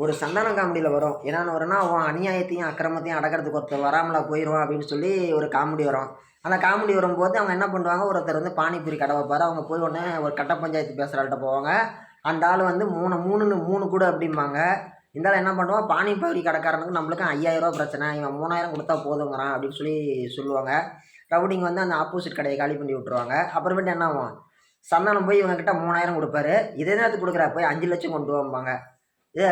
ஒரு சந்தானம் காமெடியில் வரும். என்னென்னு வரும்னா, அவன் அநியாயத்தையும் அக்கிரமத்தையும் அடக்கிறதுக்கு ஒருத்தர் வராமலா போயிடுவான் அப்படின்னு சொல்லி ஒரு காமெடி வரும். அந்த காமெடி வரும்போது அவங்க என்ன பண்ணுவாங்க, ஒருத்தர் வந்து பானிபூரி கடை வைப்பார். அவங்க போய் உடனே ஒரு கட்ட பஞ்சாயத்து பேசுகிற ஆள்கிட்ட போவாங்க. அந்த ஆள் வந்து 3 கூட அப்படிம்பாங்க. இந்த ஆள் என்ன பண்ணுவான், பானிபூரி கடைக்காரனுக்கு நம்மளுக்கு 5000 ரூபா பிரச்சனை, இவன் 3000 கொடுத்தா போதுங்கிறான் அப்படின்னு சொல்லி சொல்லுவாங்க. ரவுடிங்க வந்து அந்த ஆப்போசிட் கடையை காலி பண்ணி விட்டுருவாங்க. அப்புறமேட்டு என்ன ஆகும், சந்தானம் போய் இவங்ககிட்ட 3000 கொடுப்பாரு. இதே நேரத்துக்கு கொடுக்குறா போய் 5 லட்சம் கொண்டு வாம்பாங்க. ஏ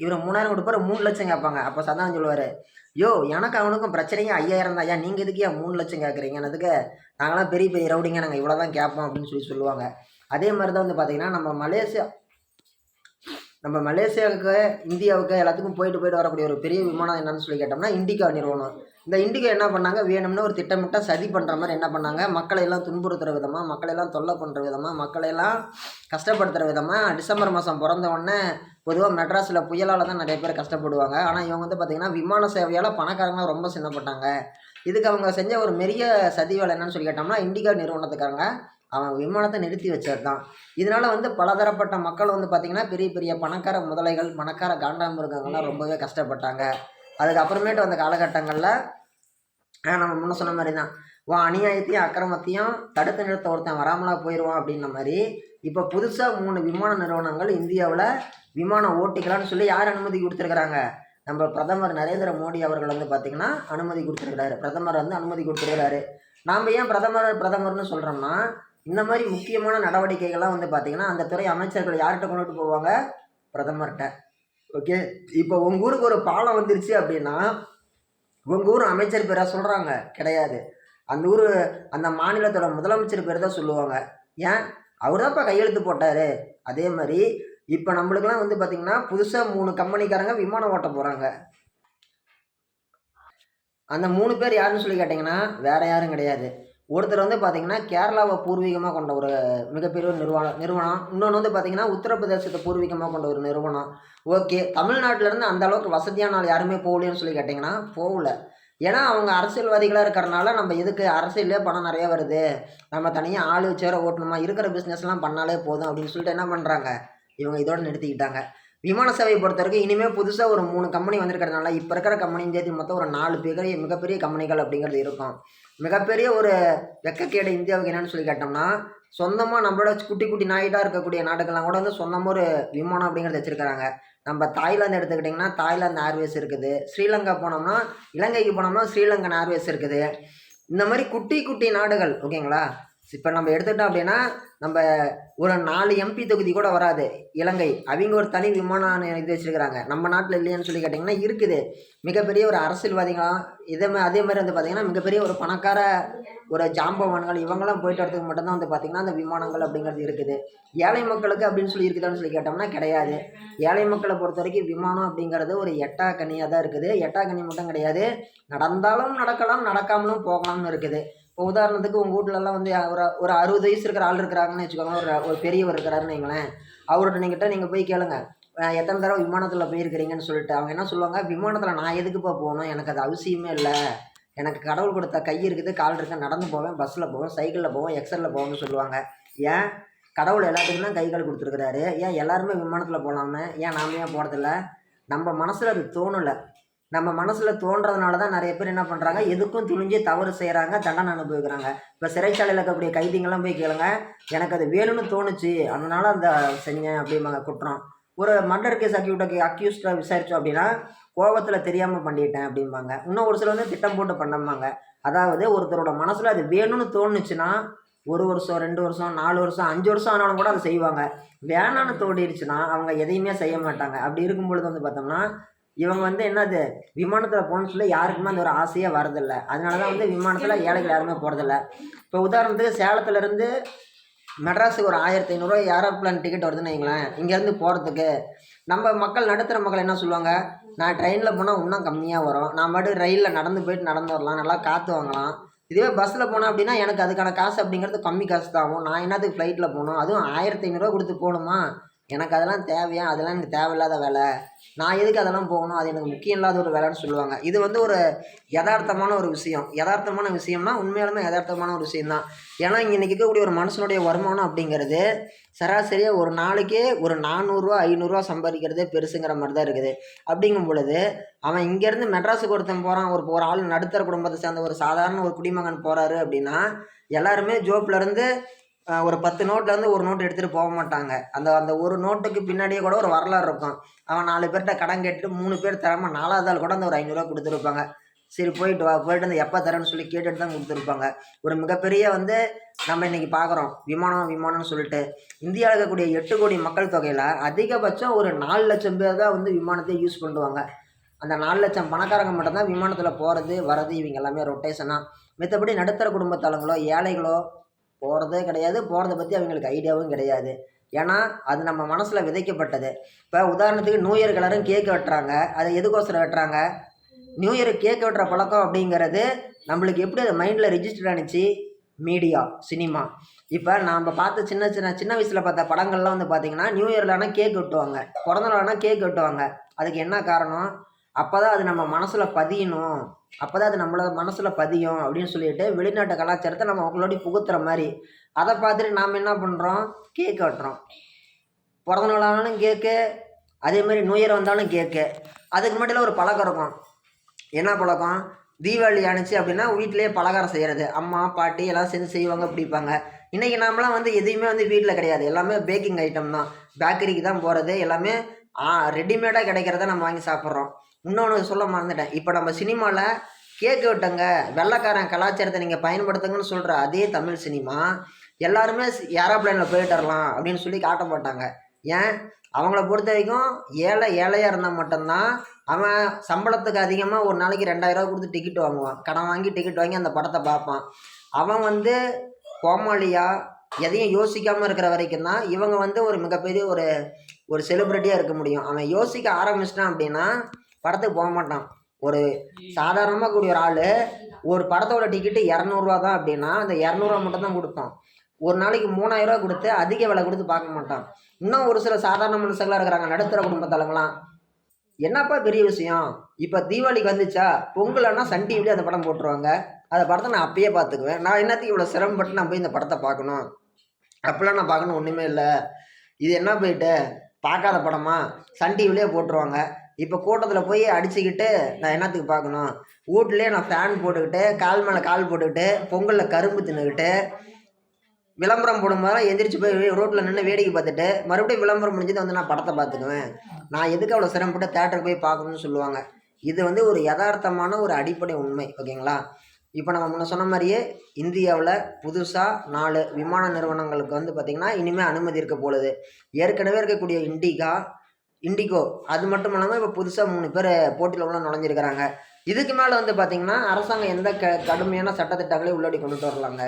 இவர் 3000 கொடுப்பாரு, 3 லட்சம் கேட்பாங்க. அப்போ சந்தானம் சொல்லுவார், யோ எனக்கு அவனுக்கும் பிரச்சனையே 5000 தான், ஐயா நீங்கள் எதுக்கு 3 லட்சம் கேட்குறீங்கன்னதுக்கு, நாங்களாம் பெரிய பெரிய ரவுடிங்க, நாங்கள் இவ்வளோ தான் கேட்போம் அப்படின்னு சொல்லி சொல்லுவாங்க. அதே மாதிரி தான் வந்து பார்த்திங்கன்னா நம்ம மலேசியாவுக்கு இந்தியாவுக்கு எல்லாத்துக்கும் போயிட்டு வரக்கூடிய ஒரு பெரிய விமானம் என்னன்னு சொல்லி கேட்டோம்னா இண்டிகா நிறுவனம். இந்த இண்டிகா என்ன பண்ணாங்க, வேணும்னு ஒரு திட்டமிட்ட சதி பண்ணுற மாதிரி என்ன பண்ணாங்க, மக்களை எல்லாம் துன்புறுத்துகிற விதமாக, மக்களையெல்லாம் தொல்லை பண்ணுற விதமாக, மக்களையெல்லாம் கஷ்டப்படுத்துகிற விதமாக டிசம்பர் மாதம் பிறந்த உடனே பொதுவாக மெட்ராஸில் புயலால் தான் நிறைய பேர் கஷ்டப்படுவாங்க. ஆனால் இவங்க வந்து பார்த்திங்கன்னா விமான சேவையால் பணக்காரங்களாம் ரொம்ப சின்னப்பட்டாங்க. இதுக்கு அவங்க செஞ்ச ஒரு பெரிய சதி வேலை என்னன்னு சொல்லி கேட்டோம்னா இண்டிகா நிறுவனத்துக்காரங்க அவன் விமானத்தை நிறுத்தி வச்சது தான். இதனால் வந்து பலதரப்பட்ட மக்கள் வந்து பார்த்திங்கன்னா பெரிய பெரிய பணக்கார முதலைகள், பணக்கார காண்டாமிருகங்கள்லாம் ரொம்பவே கஷ்டப்பட்டாங்க. அதுக்கப்புறமேட்டு வந்த காலகட்டங்களில் நம்ம முன்ன சொன்ன மாதிரி தான், அநியாயத்தையும் அக்கிரமத்தையும் தடுத்து நிறுத்த ஒருத்தன் வராமலா போயிடுவான் அப்படின்ன மாதிரி இப்போ புதுசாக 3 விமான நிறுவனங்கள் இந்தியாவில் விமானம் ஓட்டிக்கலான்னு சொல்லி யார் அனுமதி கொடுத்துருக்குறாங்க, நம்ம பிரதமர் நரேந்திர மோடி அவர்கள் வந்து பார்த்திங்கன்னா அனுமதி கொடுத்துருக்கிறாரு. பிரதமர் வந்து அனுமதி கொடுத்துருக்கிறாரு. நாம் ஏன் பிரதமர்னு சொல்கிறோம்னா, இந்த மாதிரி முக்கியமான நடவடிக்கைகள்லாம் வந்து பார்த்திங்கன்னா அந்த துறை அமைச்சர்கள் யார்கிட்ட கொண்டுட்டு போவாங்க, பிரதமர்கிட்ட. ஓகே, இப்போ உங்கள் ஊருக்கு ஒரு பாலம் வந்துருச்சு அப்படின்னா உங்கள் ஊர் அமைச்சர் பேராக சொல்கிறாங்க கிடையாது, அந்த மாநிலத்தோட முதலமைச்சர் பேர் தான் சொல்லுவாங்க. ஏன், அவர் தான்ப்பா கையெழுத்து போட்டார். அதே மாதிரி இப்போ நம்மளுக்கெல்லாம் வந்து பார்த்திங்கன்னா புதுசாக 3 கம்பெனிக்காரங்க விமானம் ஓட்ட போகிறாங்க. அந்த 3 பேர் யாருன்னு சொல்லி கேட்டிங்கன்னா வேறு யாரும் கிடையாது. ஒருத்தர் வந்து பார்த்திங்கன்னா கேரளாவை பூர்வீகமாக கொண்ட ஒரு மிகப்பெரிய ஒரு நிறுவனம். இன்னொன்று வந்து பார்த்திங்கன்னா உத்தரப்பிரதேசத்தை பூர்வீகமாக கொண்ட ஒரு நிறுவனம். ஓகே, தமிழ்நாட்டிலேருந்து அந்த அளவுக்கு வசதியான ஆள் யாருமே போகலைன்னு சொல்லி கேட்டிங்கன்னா போகல. ஏன்னா அவங்க அரசியல்வாதிகளாக இருக்கிறனால நம்ம எதுக்கு அரசியலே பணம் நிறைய வருது, நம்ம தனியாக ஆள் வச்சு வேற ஓட்டணுமா, இருக்கிற பிஸ்னஸ்லாம் பண்ணாலே போதும் அப்படின்னு சொல்லிட்டு என்ன பண்ணுறாங்க, இவங்க இதோட நிறுத்திக்கிட்டாங்க. விமான சேவையை பொறுத்த வரைக்கும் இனிமேல் புதுசாக ஒரு 3 கம்பெனி வந்திருக்கிறதுனால இப்போ இருக்கிற கம்பெனியும் சேர்த்து மொத்தம் ஒரு 4 மிகப்பெரிய கம்பெனிகள் அப்படிங்கிறது இருக்கும். மிகப்பெரிய ஒரு வெக்கக்கேடு இந்தியாவுக்கு என்னென்னு சொல்லி கேட்டோம்னா, சொந்தமாக நம்மளோட குட்டி குட்டி நாயிட்டாக இருக்கக்கூடிய நாடுகள்லாம் கூட வந்து சொந்தமாக ஒரு விமானம் அப்படிங்கிறத வச்சுருக்கிறாங்க. நம்ம தாய்லாந்து எடுத்துக்கிட்டிங்கன்னா தாய்லாந்து ஏர்வேஸ் இருக்குது. ஸ்ரீலங்கா போனோம்னா, இலங்கைக்கு போனோம்னா ஸ்ரீலங்கன் ஏர்வேஸ் இருக்குது. இந்த மாதிரி குட்டி குட்டி நாடுகள் ஓகேங்களா. இப்போ நம்ம எடுத்துக்கிட்டோம் அப்படின்னா நம்ம ஒரு 4 எம்பி தொகுதி கூட வராது இலங்கை, அவங்க ஒரு தனி விமானம் இது வச்சுருக்கிறாங்க. நம்ம நாட்டில் இல்லையான்னு சொல்லி கேட்டிங்கன்னா இருக்குது. மிகப்பெரிய ஒரு அரசியல்வாதிகளாம் அதே மாதிரி வந்து பார்த்திங்கன்னா மிகப்பெரிய ஒரு பணக்கார ஒரு ஜாம்பவான்கள் இவங்கெல்லாம் போயிட்டு வரதுக்கு மட்டும்தான் வந்து பார்த்திங்கன்னா அந்த விமானங்கள் அப்படிங்கிறது இருக்குது. ஏழை மக்களுக்கு அப்படின்னு சொல்லி இருக்குதான்னு சொல்லி கேட்டோம்னா கிடையாது. ஏழை மக்களை பொறுத்த வரைக்கும் விமானம் அப்படிங்கிறது ஒரு எட்டா கனியாக தான் இருக்குது. எட்டா கனி மட்டும் கிடையாது, நடந்தாலும் நடக்கலாம், நடக்காமலும் போகலாம்னு இருக்குது. இப்போ உதாரணத்துக்கு உங்கள் வீட்டிலலாம் வந்து ஒரு 60 வயசு இருக்கிற ஆள் இருக்கிறாங்கன்னு வச்சுக்கோங்களேன், ஒரு பெரியவர் இருக்கிறாருன்னு வைங்களேன். அவர்கிட்ட நீங்கள் போய் கேளுங்க, எத்தனை தடவை விமானத்தில் போயிருக்கிறீங்கன்னு சொல்லிட்டு அவங்க என்ன சொல்லுவாங்க, விமானத்தில் நான் எதுக்குப்பா போகணும், எனக்கு அது அவசியமே இல்லை, எனக்கு கடவுள் கொடுத்த கை இருக்குது, கால் இருக்குது, நடந்து போவேன், பஸ்ஸில் போவேன், சைக்கிளில் போவேன், எக்ஸலில் போவேன்னு சொல்லுவாங்க. ஏன், கடவுள் எல்லாத்துக்கும் தான் கை கால் கொடுத்துருக்குறாரு, ஏன் எல்லாருமே விமானத்தில் போகலாமே, ஏன் நாம ஏன் போகிறதில்ல? நம்ம மனசில் அது தோணலை. நம்ம மனசில் தோன்றதுனால தான் நிறைய பேர் என்ன பண்ணுறாங்க, எதுக்கும் துணிஞ்சு தவறு செய்கிறாங்க, தண்டனை அனுபவிக்கிறாங்க. இப்போ சிறைச்சாலையில் இருக்கக்கூடிய கைதிங்கெல்லாம் போய் கேளுங்க, எனக்கு அது வேணும்னு தோணுச்சு அதனால அந்த செஞ்சேன் அப்படிம்பாங்க குற்றம். ஒரு மர்டர் கேஸ் அக்யூஸ்டாக விசாரித்தோம் அப்படின்னா கோபத்தில் தெரியாமல் பண்ணிட்டேன் அப்படிம்பாங்க. இன்னும் ஒரு சில வந்து திட்டம் போட்டு பண்ணம்பாங்க. அதாவது ஒருத்தரோட மனசில் அது வேணும்னு தோணுச்சுன்னா 1 வருஷம் 2 வருஷம் 4 வருஷம் 5 வருஷம் ஆனாலும் கூட அதை செய்வாங்க. வேணான்னு தோண்டிடுச்சுன்னா அவங்க எதையுமே செய்ய மாட்டாங்க. அப்படி இருக்கும் பொழுது வந்து பார்த்தோம்னா இவங்க வந்து என்னது, விமானத்தில் போகணும்னு சொல்லி யாருக்குமே அந்த ஒரு ஆசையே வரதில்லை. அதனால தான் வந்து விமானத்தில் ஏழைகள் யாருமே போகிறதில்ல. இப்போ உதாரணத்துக்கு சேலத்துலேருந்து மெட்ராஸுக்கு ஒரு 1500 ஏரோப்ளான் டிக்கெட் வருதுன்னு வைங்களேன். இங்கேருந்து போகிறதுக்கு நம்ம மக்கள், நடுத்தர மக்கள் என்ன சொல்லுவாங்க, நான் ட்ரெயினில் போனால் இன்னும் கம்மியாக வரும், நான் பாட்டு ரயிலில் நடந்து போயிட்டு நடந்து வரலாம், நல்லா காற்று வாங்கலாம். இதுவே பஸ்ஸில் போனோம் அப்படின்னா எனக்கு அதுக்கான காசு அப்படிங்கிறது கம்மி காசு தான் ஆகும். நான் என்னத்துக்கு ஃப்ளைட்டில் போகணும், அதுவும் 1500 கொடுத்து போகணுமா, எனக்கு அதெல்லாம் தேவையா? அதெல்லாம் எனக்கு தேவையில்லாத வேலை. நான் எதுக்கு அதெல்லாம் போகணும்? அது எனக்கு முக்கியம் இல்லாத ஒரு வேலைன்னு சொல்லுவாங்க. இது வந்து ஒரு எதார்த்தமான ஒரு விஷயம். எதார்த்தமான விஷயம்னா, உண்மையாலுமே எதார்த்தமான ஒரு விஷயம் தான். ஏன்னா, இன்னைக்கு இருக்கக்கூடிய ஒரு மனுஷனுடைய வருமானம் அப்படிங்கிறது, சராசரியா ஒரு நாளைக்கே ஒரு ரூ. 400 ரூ. 500 சம்பாதிக்கிறதே பெருசுங்கிற மாரி தான் இருக்குது. அப்படிங்கும் பொழுது, அவன் இங்கேருந்து மெட்ராஸுக்கு ஒருத்தன் போறான். ஒரு ஒரு ஆள் நடுத்தர குடும்பத்த சேர்ந்த ஒரு சாதாரண ஒரு குடிமகன் போறாரு அப்படின்னா, எல்லாருமே ஜோப்லேருந்து ஒரு 10 நோட்லேருந்து ஒரு நோட் எடுத்துட்டு போக மாட்டாங்க. அந்த அந்த ஒரு நோட்டுக்கு பின்னாடியே கூட ஒரு வரலாறு இருக்கும். அவன் 4 பேர்ட்ட கடன் கேட்டுட்டு 3 பேர் தராம 4வது ஆள் கூட அந்த ஒரு ரூ. 500 குடுத்துருப்பாங்க. சரி போயிட்டு வா, போயிட்டு வந்து எப்ப தரேன்னு சொல்லி கேட்டுட்டு தான் குடுத்துருப்பாங்க. ஒரு மிகப்பெரிய வந்து நம்ம இன்னைக்கு பார்க்குறோம். விமானம்னு சொல்லிட்டு. இந்தியால இருக்கக்கூடிய 8,00,00,000 மக்கள் தொகையில அதிகபட்சம் ஒரு 4,00,000 பேர் தான் வந்து விமானத்த யூஸ் பண்ணுவாங்க. அந்த 4,00,000 பணக்காரங்க மட்டும் தான் விமானத்தில போறது, வரது இவங்க எல்லாமே ரொட்டேஷனா. மித்தபடி நடுத்தர குடும்பத்தாளுங்களோ, ஏழைகளோ போறதே கிடையாது. போறத பத்தி அவங்களுக்கு ஐடியாவும் கிடையாது. ஏன்னா, அது நம்ம மனசுல விதைக்கப்பட்டது. இப்ப உதாரணத்துக்கு நியூ இயர்க்கு எல்லாரும் கேக் வெட்டுறாங்க. அது எதுக்கோசரம் வெட்டுறாங்க? நியூ இயர்க்கு கேக் வெட்டுற பழக்கம் அப்படிங்கிறது நம்மளுக்கு எப்படி அது மைண்ட்ல ரிஜிஸ்டர் ஆனுச்சு? Media, cinema. இப்ப நாம பார்த்த சின்ன வயசுல பார்த்த படங்கள்லாம் வந்து பார்த்தீங்கன்னா, நியூ இயர்ல ஆனா கேக் வெட்டுவாங்க. பிறந்த நாள் ஆனா கேக் வெட்டுவாங்க. அதுக்கு என்ன காரணம்? அப்பதான் அது நம்ம மனசுல பதியணும். அப்பதான் அது நம்மள மனசுல பதியும் அப்படின்னு சொல்லிட்டு, வெளிநாட்டு கலாச்சாரத்த நம்ம அவங்களோட புகுத்துற மாரி. அத பார்த்துட்டு நாம என்ன பண்றோம்? கேக் வெட்டுறோம். பிறந்த நாள் ஆனாலும் கேக்கு, அதே மாரி நியூ இயர் வந்தாலும் கேக்கு. அதுக்கு முன்னாடிலாம் ஒரு பழக்கம் இருக்கும். என்ன பழக்கம்? தீபாவளி ஆனுச்சு அப்படின்னா, வீட்டிலேயே பலகாரம் செய்றது. அம்மா, பாட்டி எல்லாம் சேர்ந்து செய்வாங்க, பிடிப்பாங்க. இன்னைக்கு நாமலாம் வந்து எதையுமே வந்து வீட்ல கிடையாது. எல்லாமே பேக்கிங் ஐட்டம் தான். பேக்கரிக்கு தான் போறது. எல்லாமே ரெடிமேடா கிடைக்கிறத நம்ம வாங்கி சாப்பிடுறோம். இன்னொன்னு சொல்ல மறந்துட்டேன். இப்ப நம்ம சினிமால கேக் வெட்டுங்க, வெள்ளைக்காரன் கலாச்சாரத்த நீங்க பயன்படுத்துங்கன்னு சொல்ற அதே தமிழ் சினிமா, எல்லாருமே ஏரோப்ளேன்ல போயிட்டு வரலாம் அப்படின்னு சொல்லி காட்ட மாட்டாங்க. ஏன்? அவங்கள பொறுத்தவரைக்கும் ஏழையா இருந்தா மட்டும் தான், அவன் சம்பளத்துக்கு அதிகமா ஒரு நாளைக்கு ரூ. 2,000 குடுத்து டிக்கெட் வாங்குவான். கடன் வாங்கி டிக்கெட் வாங்கி அந்த படத்த பார்ப்பான். அவன் வந்து கோமாளியா, எதையும் யோசிக்காம இருக்கிற வரைக்கும் தான், இவங்க வந்து ஒரு மிகப்பெரிய ஒரு ஒரு செலிபிரிட்டியா இருக்க முடியும். அவன் யோசிக்க ஆரம்பிச்சுட்டான் அப்படின்னா, படத்துக்கு போமாட்டான். ஒரு சாதாரணமா கூடிய ஒரு ஆளு, ஒரு படத்தோட டிக்கெட்டு ரூ. 200 தான் அப்படின்னா, அந்த ரூ. 200 மட்டும் தான் குடுப்பான். ஒரு நாளைக்கு ரூ. 3,000 குடுத்து அதிக விலை குடுத்து பார்க்க மாட்டான். இன்னும் ஒரு சில சாதாரண மனுஷங்களா இருக்கிறாங்க, நடுத்தர குடும்பத்தாளுங்கலாம். என்னப்பா பெரிய விஷயம்? இப்ப தீபாவளிக்கு வந்துச்சா, பொங்கல்னா சன் டிவிலயே அந்த படம் போட்டுருவாங்க. அந்த படத்த நான் அப்பயே பார்த்துக்குவேன். நான் என்னத்துக்கு இவ்வளோ சிரமப்பட்டு நான் போய் இந்த படத்த பார்க்கணும்? அப்பலாம் நான் பார்க்கணும் ஒண்ணுமே இல்ல. இது என்ன போயிட்டு, பார்க்காத படமா? சன் டிவிலயே போட்டுருவாங்க. இப்ப கூட்டத்துல போய் அடிச்சுக்கிட்டு, நான் என்னத்துக்கு பார்க்கணும்? வூட்லயே நான் ஃபேன் போட்டுக்கிட்டு, கால் மேல கால் போட்டுக்கிட்டு, பொங்கல்ல கரும்பு தின்னுகிட்டு, விளம்பரம் போடும்போதெல்லாம் எந்திரிச்சு போய் ரோட்ல நின்னு வேடிக்கை பார்த்துட்டு, மறுபடியும் விளம்பரம் முடிஞ்சதும் வந்து நான் படத்த பார்த்துக்குவேன். நான் எதுக்கு அவ்வளோ சிரமப்பட்டு தியேட்டருக்கு போய் பார்க்கணும்னு சொல்லுவாங்க. இது வந்து ஒரு எதார்த்தமான ஒரு அடிப்படை உண்மை. ஓகேங்களா? இப்ப நம்ம முன்ன சொன்ன மாரியே, இந்தியாவுல புதுசா 4 விமான நிறுவனங்களுக்கு வந்து பார்த்தீங்கன்னா, இனிமே அனுமதி இருக்க போலுது. ஏற்கனவே இருக்கக்கூடிய இண்டிகோ அது மட்டும் இல்லாம இப்ப புதுசா 3 பேரு போட்டியில உள்ள நுழைஞ்சிருக்கிறாங்க. இதுக்கு மேல வந்து பார்த்தீங்கன்னா, அரசாங்கம் எந்த கடுமையான சட்டதிட்டங்களையும் உள்ளாடி கொண்டுட்டு வரலாங்க.